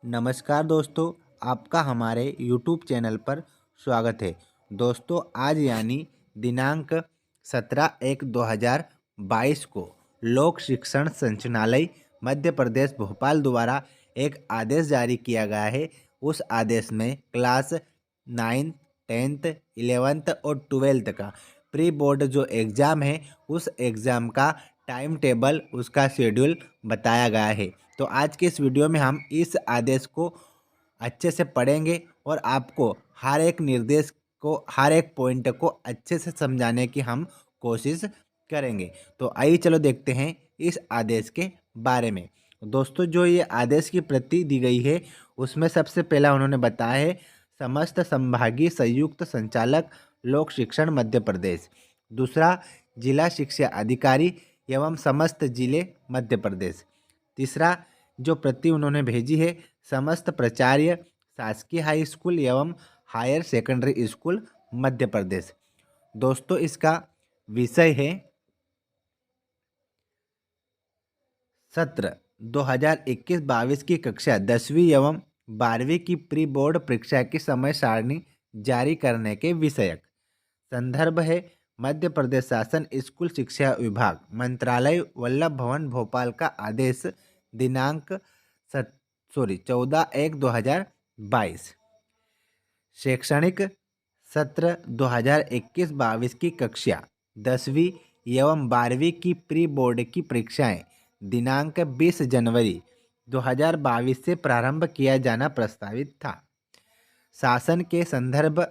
नमस्कार दोस्तों, आपका हमारे YouTube चैनल पर स्वागत है। दोस्तों, आज यानी दिनांक 17/1/2022 को लोक शिक्षण संचालनालय मध्य प्रदेश भोपाल द्वारा एक आदेश जारी किया गया है। उस आदेश में क्लास 9, 10th, 11th और 12th का प्री बोर्ड जो एग्ज़ाम है उस एग्ज़ाम का टाइम टेबल, उसका शेड्यूल बताया गया है। तो आज के इस वीडियो में हम इस आदेश को अच्छे से पढ़ेंगे और आपको हर एक निर्देश को, हर एक पॉइंट को अच्छे से समझाने की हम कोशिश करेंगे। तो आइए चलो देखते हैं इस आदेश के बारे में। दोस्तों, जो ये आदेश की प्रति दी गई है उसमें सबसे पहला उन्होंने बताया है समस्त संभागीय संयुक्त संचालक लोक शिक्षण मध्य प्रदेश। दूसरा, जिला शिक्षा अधिकारी एवं समस्त जिले मध्य प्रदेश। तीसरा, जो प्रति उन्होंने भेजी है समस्त प्राचार्य शासकीय हाई स्कूल एवं higher secondary school Madhya Pradesh. दोस्तों, इसका विषय है सत्र 2021-22 की कक्षा 10वीं एवं 12वीं की प्री बोर्ड परीक्षा की समय सारणी जारी करने के विषयक। संदर्भ है मध्य प्रदेश शासन स्कूल शिक्षा विभाग मंत्रालय वल्लभ भवन भोपाल का आदेश दिनांक 14/1/2022। शैक्षणिक सत्र 2021-22 की कक्षा 10वीं एवं 12वीं की प्री बोर्ड की परीक्षाएं दिनांक 20 जनवरी 2022 से प्रारंभ किया जाना प्रस्तावित था। शासन के संदर्भ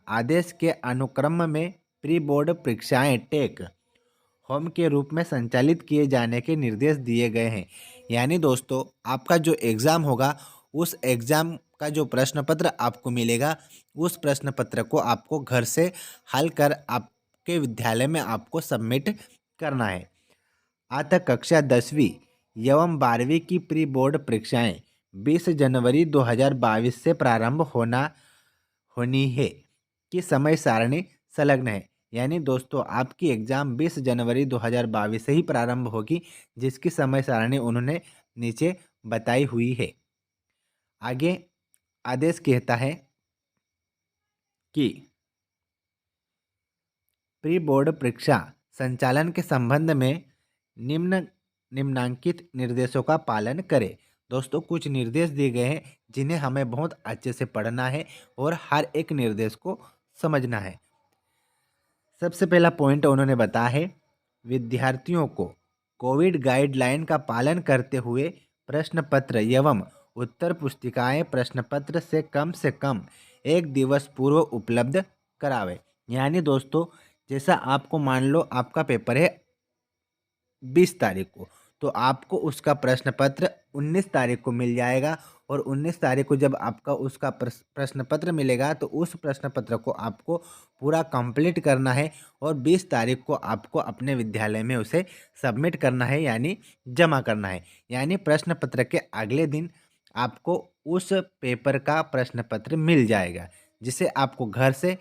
आदेश के अनुक्रम में प्री बोर्ड परीक्षाएं टेक होम के रूप में संचालित किए जाने के निर्देश दिए गए हैं। यानी दोस्तों, आपका जो एग्ज़ाम होगा उस एग्ज़ाम का जो प्रश्न पत्र आपको मिलेगा उस प्रश्न पत्र को आपको घर से हल कर आपके विद्यालय में आपको सबमिट करना है। अतः कक्षा 10वीं एवं 12वीं की प्री बोर्ड परीक्षाएं 20 जनवरी 2022 से प्रारंभ होनी है कि समय सारणी संलग्न है। यानी दोस्तों, आपकी एग्ज़ाम 20 जनवरी 2022 से ही प्रारंभ होगी, जिसकी समय सारणी उन्होंने नीचे बताई हुई है। आगे आदेश कहता है कि प्री बोर्ड परीक्षा संचालन के संबंध में निम्नांकित निर्देशों का पालन करें। दोस्तों, कुछ निर्देश दिए गए हैं जिन्हें हमें बहुत अच्छे से पढ़ना है और हर एक निर्देश को समझना है। सबसे पहला पॉइंट उन्होंने बताया है विद्यार्थियों को कोविड गाइडलाइन का पालन करते हुए प्रश्न पत्र एवं उत्तर पुस्तिकाएं प्रश्न पत्र से कम एक दिवस पूर्व उपलब्ध करावे। यानी दोस्तों, जैसा आपको मान लो आपका पेपर है 20 तारीख को, तो आपको उसका प्रश्न पत्र 19 तारीख को मिल जाएगा और 19 तारीख को जब आपका उसका प्रश्न पत्र मिलेगा तो उस प्रश्न पत्र को आपको पूरा कंप्लीट करना है और 20 तारीख को आपको अपने विद्यालय में उसे सबमिट करना है, यानी जमा करना है। यानी प्रश्न पत्र के अगले दिन आपको उस पेपर का प्रश्न पत्र मिल जाएगा, जिसे आपको घर से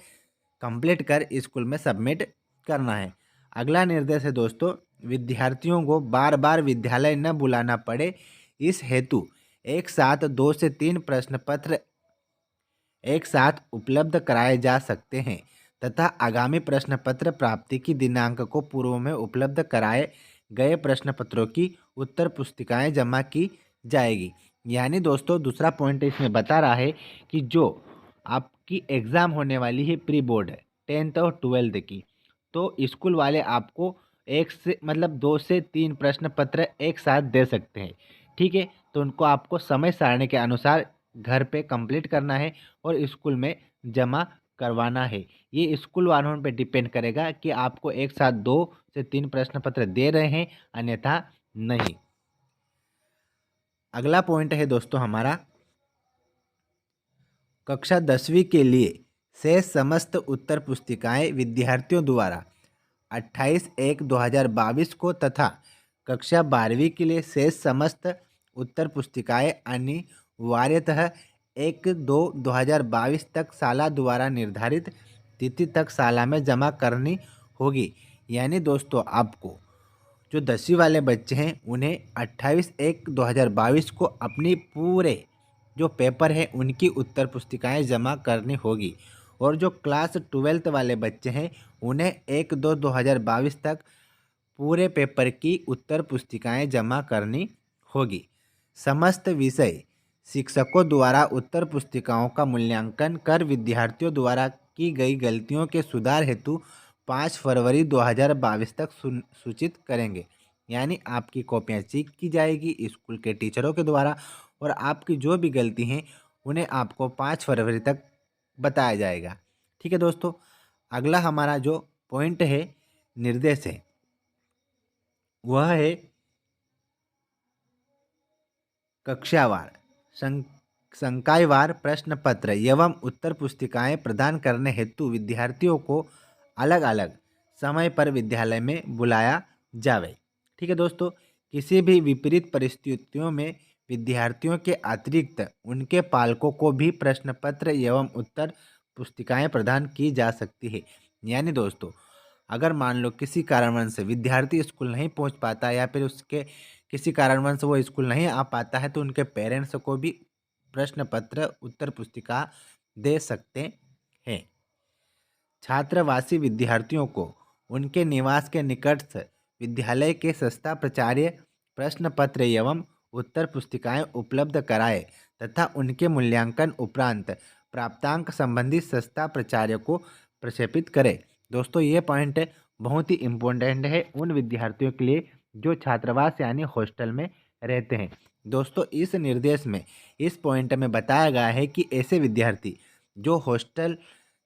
कंप्लीट कर स्कूल में सबमिट करना है। अगला निर्देश है दोस्तों, विद्यार्थियों को बार बार विद्यालय न बुलाना पड़े, इस हेतु एक साथ 2 से 3 प्रश्न पत्र एक साथ उपलब्ध कराए जा सकते हैं तथा आगामी प्रश्न पत्र प्राप्ति की दिनांक को पूर्व में उपलब्ध कराए गए प्रश्न पत्रों की उत्तर पुस्तिकाएं जमा की जाएगी। यानी दोस्तों, दूसरा पॉइंट इसमें बता रहा है कि जो आपकी एग्ज़ाम होने वाली है प्री बोर्ड 10th और 12th की, तो स्कूल वाले आपको 2 से 3 प्रश्न पत्र एक साथ दे सकते हैं। ठीक है, तो उनको आपको समय सारणी के अनुसार घर पे कंप्लीट करना है और स्कूल में जमा करवाना है। ये स्कूल वालों पे डिपेंड करेगा कि आपको एक साथ 2 से 3 प्रश्न पत्र दे रहे हैं, अन्यथा नहीं। अगला पॉइंट है दोस्तों हमारा, कक्षा 10वीं के लिए शेष समस्त उत्तर पुस्तिकाएं विद्यार्थियों द्वारा 28/1/2022 को तथा कक्षा 12वीं के लिए शेष समस्त उत्तर पुस्तिकाएं अनिवार्यतः 1/2/2022 तक शाला द्वारा निर्धारित तिथि तक शाला में जमा करनी होगी। यानी दोस्तों, आपको जो 10वीं वाले बच्चे हैं उन्हें 28/1/2022 को अपनी पूरे जो पेपर है उनकी उत्तर पुस्तिकाएं जमा करनी होगी। और जो क्लास 12th वाले बच्चे हैं उन्हें 1/2/2022 तक पूरे पेपर की उत्तर पुस्तिकाएं जमा करनी होगी। समस्त विषय शिक्षकों द्वारा उत्तर पुस्तिकाओं का मूल्यांकन कर विद्यार्थियों द्वारा की गई गलतियों के सुधार हेतु 5 फरवरी 2022 तक सूचित करेंगे। यानी आपकी कॉपियाँ चेक की जाएगी स्कूल के टीचरों के द्वारा और आपकी जो भी गलती हैं उन्हें आपको 5 फरवरी तक बताया जाएगा। ठीक है दोस्तों, अगला हमारा जो पॉइंट है, निर्देश है, वह है कक्षावार संकायवार प्रश्न पत्र एवं उत्तर पुस्तिकाएं प्रदान करने हेतु विद्यार्थियों को अलग अलग समय पर विद्यालय में बुलाया जावे। ठीक है दोस्तों, किसी भी विपरीत परिस्थितियों में विद्यार्थियों के अतिरिक्त उनके पालकों को भी प्रश्न पत्र एवं उत्तर पुस्तिकाएं प्रदान की जा सकती है। यानी दोस्तों, अगर मान लो किसी कारणवश से विद्यार्थी स्कूल नहीं पहुंच पाता या फिर उसके किसी कारणवश वो स्कूल नहीं आ पाता है तो उनके पेरेंट्स को भी प्रश्न पत्र उत्तर पुस्तिका दे सकते हैं। छात्रावासी विद्यार्थियों को उनके निवास के निकट विद्यालय के सस्ता प्राचार्य प्रश्न पत्र एवं उत्तर पुस्तिकाएं उपलब्ध कराए तथा उनके मूल्यांकन उपरांत प्राप्तांक संबंधी सस्ता प्राचार्य को प्रक्षेपित करे। दोस्तों, ये पॉइंट बहुत ही इम्पोर्टेंट है उन विद्यार्थियों के लिए जो छात्रावास यानी हॉस्टल में रहते हैं। दोस्तों, इस निर्देश में इस पॉइंट में बताया गया है कि ऐसे विद्यार्थी जो हॉस्टल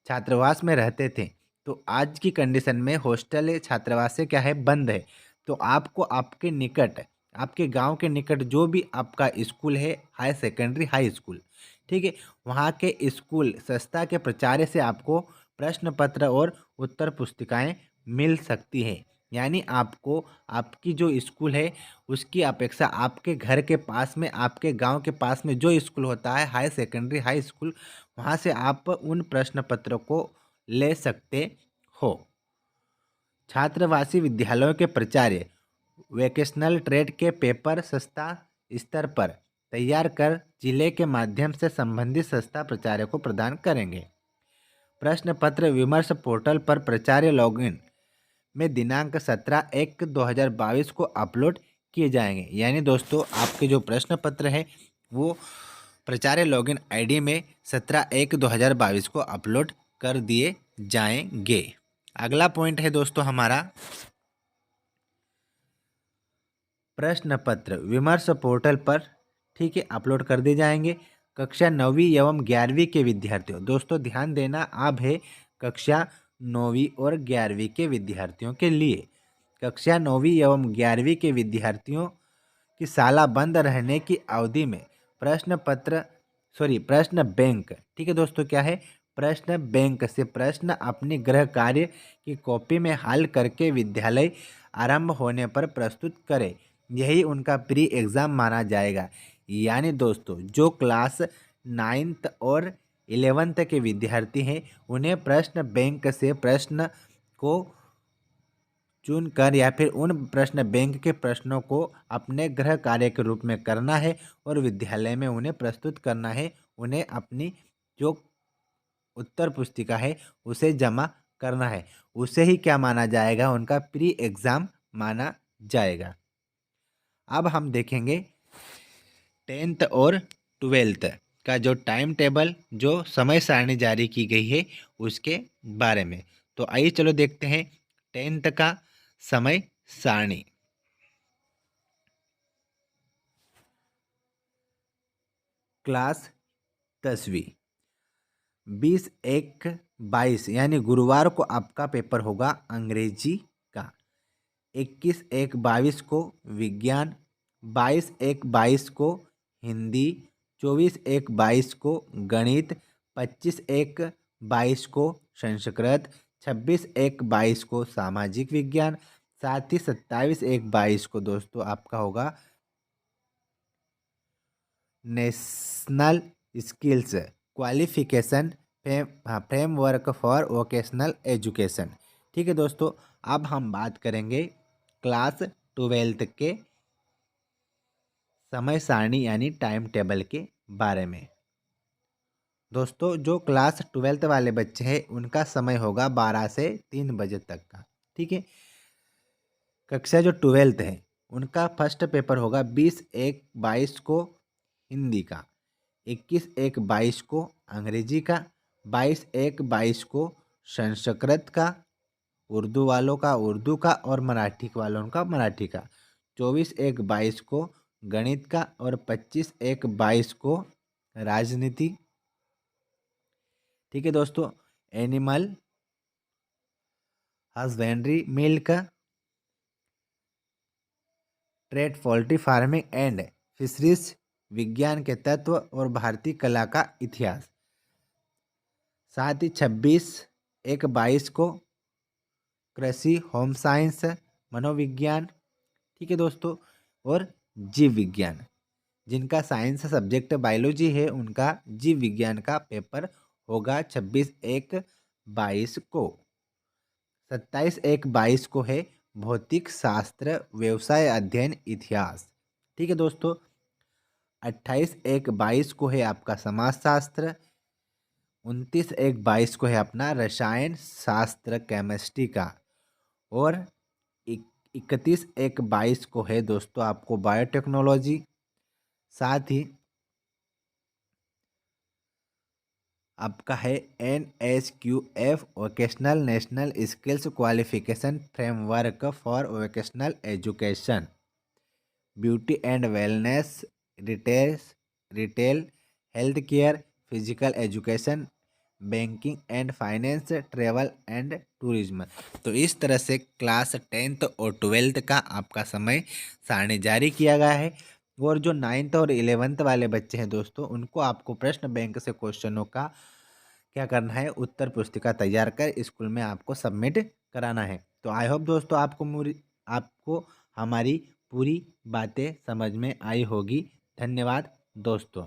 छात्रावास में रहते थे तो आज की कंडीशन में हॉस्टल छात्रावास से क्या है, बंद है। तो आपको आपके निकट, आपके गांव के निकट जो भी आपका स्कूल है, हाई सेकेंडरी हाई स्कूल, ठीक है, वहाँ के स्कूल संस्था के प्राचार्य से आपको प्रश्न पत्र और उत्तर पुस्तिकाएं मिल सकती है। यानी आपको आपकी जो स्कूल है उसकी अपेक्षा आपके घर के पास में, आपके गांव के पास में जो स्कूल होता है हाई सेकेंडरी हाई स्कूल, वहाँ से आप उन प्रश्न पत्रों को ले सकते हो। छात्रावासी विद्यालयों के प्राचार्य वोकेशनल ट्रेड के पेपर संस्था स्तर पर तैयार कर जिले के माध्यम से संबंधित संस्था प्राचार्य को प्रदान करेंगे। प्रश्न पत्र विमर्श पोर्टल पर प्राचार्य लॉगिन में दिनांक 17/1/2022 को अपलोड किए जाएंगे। यानी दोस्तों, आपके जो प्रश्न पत्र है वो प्राचार्य लॉगिन आईडी में 17/1/2022 को अपलोड कर दिए जाएंगे। अगला पॉइंट है दोस्तों हमारा, प्रश्न पत्र विमर्श पोर्टल पर, ठीक है, अपलोड कर दिए जाएंगे। कक्षा 9वीं एवं 11वीं के विद्यार्थियों, दोस्तों ध्यान देना, अब है कक्षा 9वीं और 11वीं के विद्यार्थियों के लिए। कक्षा 9वीं एवं 11वीं के विद्यार्थियों की साला बंद रहने की अवधि में प्रश्न बैंक, ठीक है दोस्तों, क्या है, प्रश्न बैंक से प्रश्न अपनी गृह कार्य की कॉपी में हल करके विद्यालय आरंभ होने पर प्रस्तुत करें। यही उनका प्री एग्ज़ाम माना जाएगा। यानी दोस्तों, जो क्लास 9th और 11th के विद्यार्थी हैं उन्हें प्रश्न बैंक से प्रश्न को चुनकर या फिर उन प्रश्न बैंक के प्रश्नों को अपने गृह कार्य के रूप में करना है और विद्यालय में उन्हें प्रस्तुत करना है। उन्हें अपनी जो उत्तर पुस्तिका है उसे जमा करना है। उसे ही क्या माना जाएगा, उनका प्री एग्ज़ाम माना जाएगा। अब हम देखेंगे 10th और 12th का जो टाइम टेबल, जो समय सारणी जारी की गई है उसके बारे में। तो आइए चलो देखते हैं 10th का समय सारणी। क्लास 10वीं 20/1/22 यानी गुरुवार को आपका पेपर होगा अंग्रेजी का। 21/1/22 को विज्ञान, 22/1/22 को हिंदी, 24/1/22 को गणित, 25/1/22 को संस्कृत, 26/1/22 को सामाजिक विज्ञान, साथ ही 27/1/22 को दोस्तों आपका होगा national skills qualification framework for vocational education. ठीक है दोस्तों, अब हम बात करेंगे क्लास ट्वेल्थ के समय सारणी यानी टाइम टेबल के बारे में। दोस्तों जो क्लास 12th वाले बच्चे हैं उनका समय होगा 12 से 3 बजे तक का। ठीक है। कक्षा जो 12th है उनका फर्स्ट पेपर होगा 20/1/22 को हिंदी का, 21/1/22 को अंग्रेजी का, 22/1/22 को संस्कृत का, उर्दू वालों का उर्दू का और मराठी वालों का मराठी का, 24/1/22 को गणित का और 25/1/22 को राजनीति। ठीक है दोस्तों। Animal husbandry, milk, trade, poultry farming and fisheries, विज्ञान के तत्व और भारतीय कला का इतिहास। साथ ही 26/1/22 को कृषि, होम साइंस, मनोविज्ञान। ठीक है दोस्तों। और जीव विज्ञान, जिनका साइंस सब्जेक्ट बायोलॉजी है उनका जीव विज्ञान का पेपर होगा 26/1/22 को। 27/1/22 को है भौतिक शास्त्र, व्यवसाय अध्ययन, इतिहास। ठीक है दोस्तों। 28/1/22 को है आपका समाजशास्त्र। 29/1/22 को है अपना रसायन शास्त्र, केमिस्ट्री का। और 31/1/22 को है दोस्तों आपको बायोटेक्नोलॉजी। साथ ही आपका है NSQF vocational national skills qualification framework for vocational education, beauty and wellness, retail health care, physical education, banking and finance, travel and tourism. तो इस तरह से क्लास 10th और 12th का आपका समय सारणी जारी किया गया है। और जो 9th और 11th वाले बच्चे हैं दोस्तों उनको आपको प्रश्न बैंक से क्वेश्चनों का क्या करना है, उत्तर पुस्तिका तैयार कर स्कूल में आपको सबमिट कराना है। तो आई होप दोस्तों आपको हमारी पूरी बातें समझ में आई होगी। धन्यवाद दोस्तों।